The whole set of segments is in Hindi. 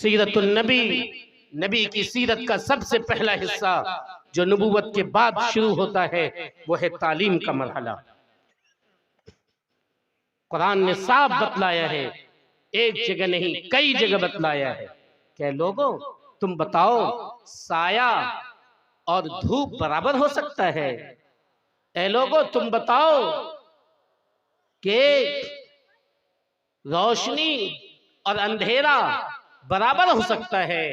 सीरतुन नबी, नबी की सीरत का सबसे पहला हिस्सा जो नबूवत के बाद शुरू होता है वो है तालीम का मरहला। कुरान ने साफ बतलाया है, एक जगह नहीं कई जगह बतलाया है कि लोगों तुम बताओ साया और धूप बराबर हो सकता है? ए लोगों तुम बताओ कि रोशनी और अंधेरा बराबर हो सकता है?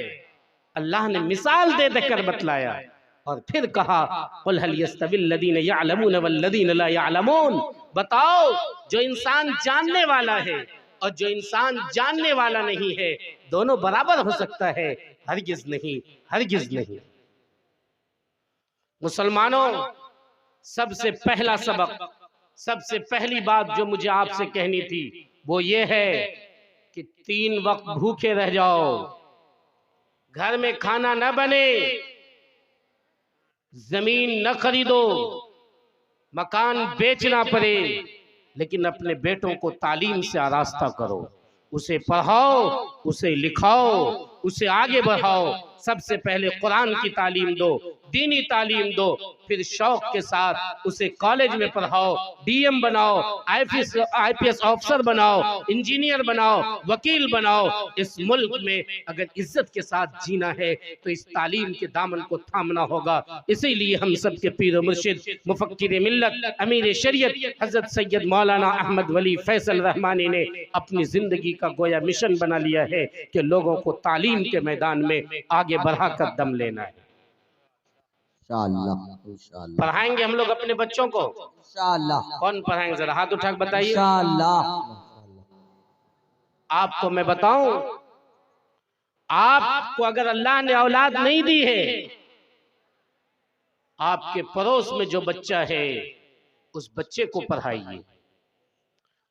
अल्लाह ने मिसाल दे देकर बतलाया और फिर कहा कुल हल यस्तविल लदीन यअलमून वल्लदीन ला यअलमून, बताओ जो इंसान जानने वाला है और जो इंसान जानने वाला नहीं है दोनों बराबर हो सकता है? हरगिज नहीं, हरगिज नहीं। मुसलमानों, सबसे पहला सबक, सबसे पहली बात जो मुझे आपसे कहनी थी वो ये है कि 3 वक्त भूखे रह जाओ, घर में खाना न बने, जमीन न खरीदो, मकान बेचना पड़े, लेकिन अपने बेटों को तालीम से आरास्ता करो, उसे पढ़ाओ, उसे लिखाओ, उसे आगे बढ़ाओ। सबसे पहले कुरान की तालीम दो, दीनी तालीम दो, फिर शौक के साथ उसे कॉलेज में पढ़ाओ, डीएम बनाओ, आईपीएस ऑफिसर बनाओ, इंजीनियर बनाओ, वकील बनाओ। इस मुल्क में अगर इज्जत के साथ जीना है तो इस तालीम के दामन को थामना होगा। इसीलिए हम सब के पीर मुर्शिद मुफक्किर मिल्लत अमीर शरीयत हजरत सैयद मौलाना अहमद वली फैसल रहमानी ने अपनी जिंदगी का गोया मिशन बना लिया है कि लोगों को तालीम के मैदान में आगे बढ़ाकर दम लेना है। इंशाअल्लाह इंशाअल्लाह पढ़ाएंगे हम लोग अपने बच्चों को, इंशाअल्लाह। कौन पढ़ाएंगे? जरा हाथ उठा के बताइए। इंशाअल्लाह। आपको मैं बताऊं, आपको अगर अल्लाह ने औलाद नहीं दी है, आपके पड़ोस में जो बच्चा है उस बच्चे को पढ़ाइए।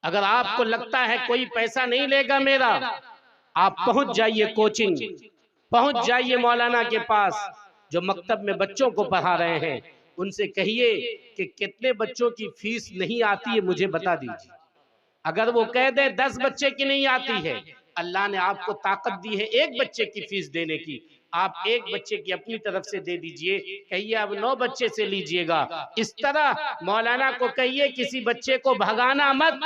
अगर आपको लगता है कोई पैसा नहीं लेगा मेरा, आप पहुंच जाइए कोचिंग, पहुंच जाइए मौलाना के पास जो मकतब में बच्चों को पढ़ा रहे हैं, उनसे कहिए कि कितने बच्चों की फीस नहीं आती है मुझे बता दीजिए। अगर वो कह दे 10 बच्चे की नहीं आती है, अल्लाह ने आपको ताकत दी है एक बच्चे की फीस देने की, आप एक बच्चे की अपनी तरफ से दे दीजिए, कहिए अब 9 बच्चे से लीजिएगा। इस तरह मौलाना को कहिए किसी बच्चे को भगाना मत।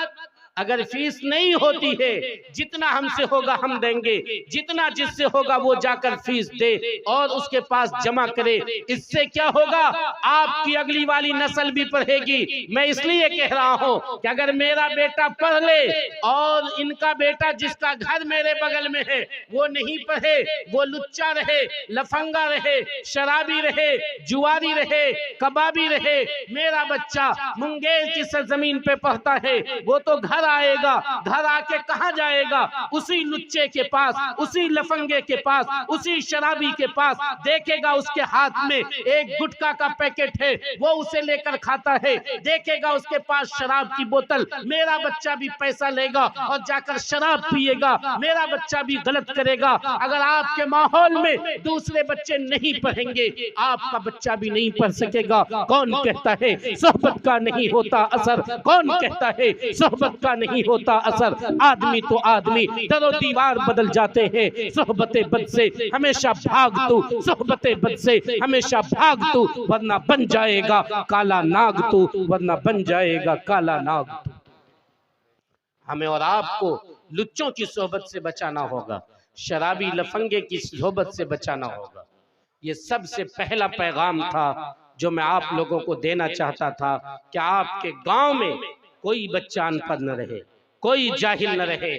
अगर फीस नहीं होती है, जितना हमसे होगा हम देंगे, जितना जिससे होगा वो जाकर फीस दे और उसके पास जमा करे। इससे क्या होगा, आपकी अगली वाली नस्ल भी पढ़ेगी। मैं इसलिए कह रहा हूं कि अगर मेरा बेटा पढ़ ले और इनका बेटा जिसका घर मेरे बगल में है वो नहीं पढ़े, वो लुच्चा रहे, लफंगा रहे, शराबी रहे, जुआरी रहे, कबाबी रहे, मेरा बच्चा मुंगेर की सरजमीन पे पढ़ता है, वो तो घर आएगा, घर आके कहां जाएगा? उसी लुच्चे के पास, उसी लफंगे के पास, उसी शराबी के पास। देखेगा उसके हाथ में एक गुटखा का पैकेट है, वो उसे लेकर खाता है। देखेगा उसके पास शराब की बोतल, मेरा बच्चा भी पैसा लेगा और जाकर शराब पिएगा, मेरा बच्चा भी गलत करेगा। अगर आपके माहौल में दूसरे बच्चे नहीं पढ़ेंगे, आपका बच्चा भी नहीं पढ़ सकेगा। कौन कहता है सोहबत का नहीं होता असर? कौन कहता है सोहबत का नहीं होता असर? आदमी तो आदमी, दरो दीवार बदल जाते हैं। सोहबते बद से हमेशा भाग तू, सोहबते बद से हमेशा भाग तू, वरना बन जाएगा काला नाग तू, वरना बन जाएगा काला नाग तू। हमें और आपको लुच्चों की सोहबत से बचाना होगा, शराबी लफंगे की सोहबत से बचाना होगा। ये सबसे पहला पैगाम था जो मैं आप लोगों को देना चाहता था कि आपके गांव में कोई बच्चा अनपढ़ न रहे, कोई जाहिल न रहे।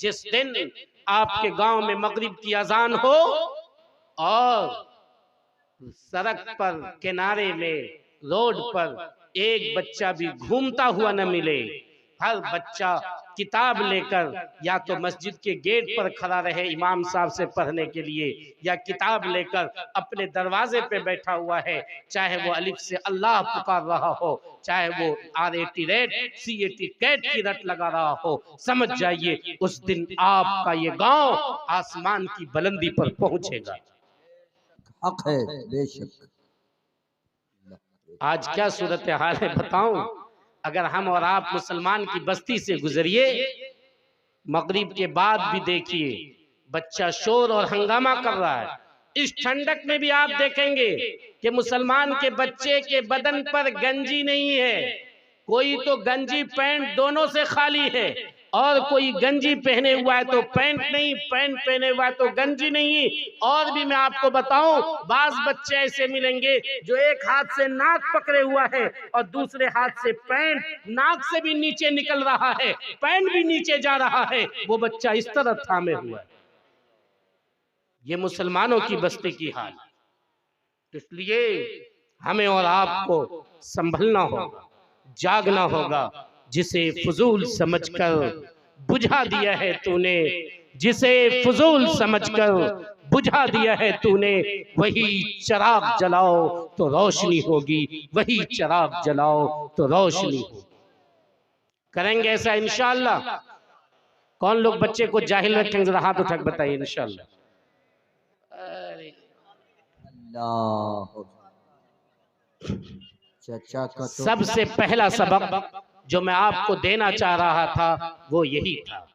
जिस दिन आपके गांव में मगरिब की अजान हो और सड़क पर, किनारे में, रोड पर एक बच्चा भी घूमता हुआ न मिले, हर बच्चा किताब लेकर या तो मस्जिद के गेट पर खड़ा रहे इमाम साहब से पढ़ने के लिए, या किताब लेकर अपने दरवाजे पे बैठा हुआ है, चाहे वो अलिफ से अल्लाह पुकार रहा हो, चाहे वो RAT रेट CAT कैट की रट लगा रहा हो। समझ जाइए उस दिन आपका ये गांव आसमान की बुलंदी पर पहुंचेगा। हक है बेशक। आज क्या सूरत हाल है बताऊं? अगर हम और आप मुसलमान की बस्ती से गुजरिए, मगरिब के बाद भी देखिए बच्चा शोर और हंगामा कर रहा है। इस ठंडक में भी आप देखेंगे कि मुसलमान के बच्चे के बदन पर गंजी नहीं है, कोई तो गंजी पैंट दोनों से खाली है, और कोई गंजी पहने हुआ है तो पैंट नहीं, पैंट पहने हुआ है तो गंजी नहीं। और भी मैं आपको बताऊं, बाज बच्चे ऐसे मिलेंगे जो एक हाथ से नाक पकड़े हुआ है और दूसरे हाथ से पैंट, नाक से भी नीचे निकल रहा है, पैंट भी नीचे जा रहा है, वो बच्चा इस तरह थामे हुआ है। ये मुसलमानों की बस्ती की हाल। इसलिए हमें और आपको संभलना होगा, जागना होगा। जिसे फजूल समझकर बुझा दिया है तूने, जिसे फजूल समझकर बुझा दिया है तूने, वही चिराग जलाओ तो रोशनी होगी, वही चिराग जलाओ तो रोशनी होगी। करेंगे ऐसा इंशाअल्लाह। कौन लोग बच्चे को जाहिल रखेंगे, जरा हाथ उठा के बताइए इंशाअल्लाह। अल्लाह। चचा का तो सबसे पहला सबक जो मैं आपको देना चाह रहा था वो यही था।